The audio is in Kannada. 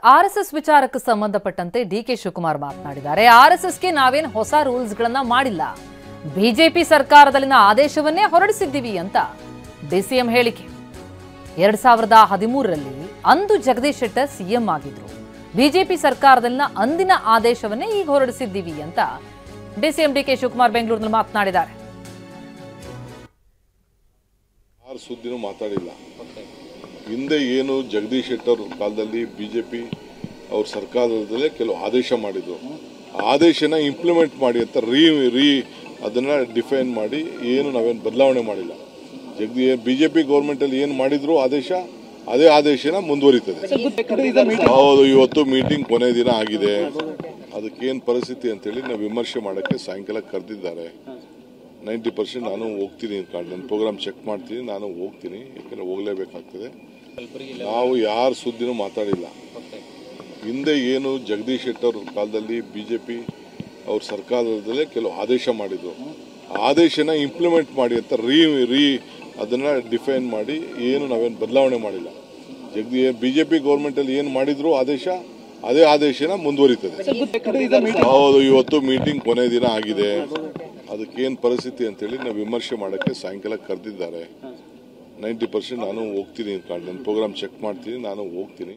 ಆರ್ಎಸ್ಎಸ್ ವಿಚಾರಕ್ಕೆ ಸಂಬಂಧಪಟ್ಟಂತೆ ಡಿಕೆ ಶಿವಕುಮಾರ್ ಮಾತನಾಡಿದ್ದಾರೆ. ಆರ್ಎಸ್ಎಸ್ಗೆ ನಾವೇನು ಹೊಸ ರೂಲ್ಸ್ಗಳನ್ನ ಮಾಡಿಲ್ಲ, ಬಿಜೆಪಿ ಸರ್ಕಾರದಲ್ಲಿನ ಆದೇಶವನ್ನೇ ಹೊರಡಿಸಿದ್ದೀವಿ ಅಂತ ಡಿಸಿಎಂ ಹೇಳಿಕೆ. 2013ರಲ್ಲಿ ಅಂದು ಜಗದೀಶ್ ಶೆಟ್ಟರ್ ಸಿಎಂ ಆಗಿದ್ರು. ಬಿಜೆಪಿ ಸರ್ಕಾರದಲ್ಲಿನ ಅಂದಿನ ಆದೇಶವನ್ನೇ ಈಗ ಹೊರಡಿಸಿದ್ದೀವಿ ಅಂತ ಡಿಸಿಎಂ ಡಿಕೆ ಶಿವಕುಮಾರ್ ಬೆಂಗಳೂರಿನಲ್ಲಿ ಮಾತನಾಡಿದ್ದಾರೆ. ಸುದ್ದಿನೂ ಮಾತಾಡಿಲ್ಲ. ಹಿಂದೆ ಏನು ಜಗದೀಶ್ ಶೆಟ್ಟರ್ ಕಾಲದಲ್ಲಿ ಬಿಜೆಪಿ ಅವ್ರ ಸರ್ಕಾರದಲ್ಲೇ ಕೆಲವು ಆದೇಶ ಮಾಡಿದ್ರು, ಆದೇಶನ ಇಂಪ್ಲಿಮೆಂಟ್ ಮಾಡಿ ಅಂತ ಅದನ್ನ ಡಿಫೈನ್ ಮಾಡಿ ಏನು ನಾವೇನು ಬದಲಾವಣೆ ಮಾಡಿಲ್ಲ. ಬಿಜೆಪಿ ಗೌರ್ಮೆಂಟಲ್ಲಿ ಏನು ಮಾಡಿದ್ರು ಆದೇಶ, ಅದೇ ಆದೇಶನ ಮುಂದುವರಿತದೆ. ಹೌದು, ಇವತ್ತು ಮೀಟಿಂಗ್ ಕೊನೆ ದಿನ ಆಗಿದೆ. ಅದಕ್ಕೇನು ಪರಿಸ್ಥಿತಿ ಅಂತೇಳಿ ನಾವು ವಿಮರ್ಶೆ ಮಾಡೋಕ್ಕೆ ಸಾಯಂಕಾಲ ಕರೆದಿದ್ದಾರೆ. 90% ನಾನು ಹೋಗ್ತೀನಿ, ನನ್ನ ಪ್ರೋಗ್ರಾಮ್ ಚೆಕ್ ಮಾಡ್ತೀನಿ, ನಾನು ಹೋಗ್ತೀನಿ, ಯಾಕಂದರೆ ಹೋಗಲೇಬೇಕಾಗ್ತದೆ. ನಾವು ಯಾರ ಸುದ್ದಿನೂ ಮಾತಾಡಿಲ್ಲ. ಹಿಂದೆ ಏನು ಜಗದೀಶ್ ಶೆಟ್ಟರ್ ಕಾಲದಲ್ಲಿ ಬಿಜೆಪಿ ಅವ್ರ ಸರ್ಕಾರದಲ್ಲೇ ಕೆಲವು ಆದೇಶ ಮಾಡಿದ್ರು, ಆದೇಶನ ಇಂಪ್ಲಿಮೆಂಟ್ ಮಾಡಿ ಅಂತ ಅದನ್ನ ಡಿಫೈನ್ ಮಾಡಿ ಏನು ನಾವೇನು ಬದಲಾವಣೆ ಮಾಡಿಲ್ಲ. ಬಿಜೆಪಿ ಗೌರ್ಮೆಂಟಲ್ಲಿ ಏನು ಮಾಡಿದ್ರು ಆದೇಶ, ಅದೇ ಆದೇಶನ ಮುಂದುವರಿತದೆ. ಹೌದು, ಇವತ್ತು ಮೀಟಿಂಗ್ ಕೊನೆ ದಿನ ಆಗಿದೆ. ಅದಕ್ಕೇನು ಪರಿಸ್ಥಿತಿ ಅಂತೇಳಿ ನಾವು ವಿಮರ್ಶೆ ಮಾಡೋಕ್ಕೆ ಸಾಯಂಕಾಲ ಕರೆದಿದ್ದಾರೆ. 90% ನಾನು ಹೋಗ್ತೀನಿ, ನನ್ನ ಪ್ರೋಗ್ರಾಮ್ ಚೆಕ್ ಮಾಡ್ತೀನಿ, ನಾನು ಹೋಗ್ತೀನಿ.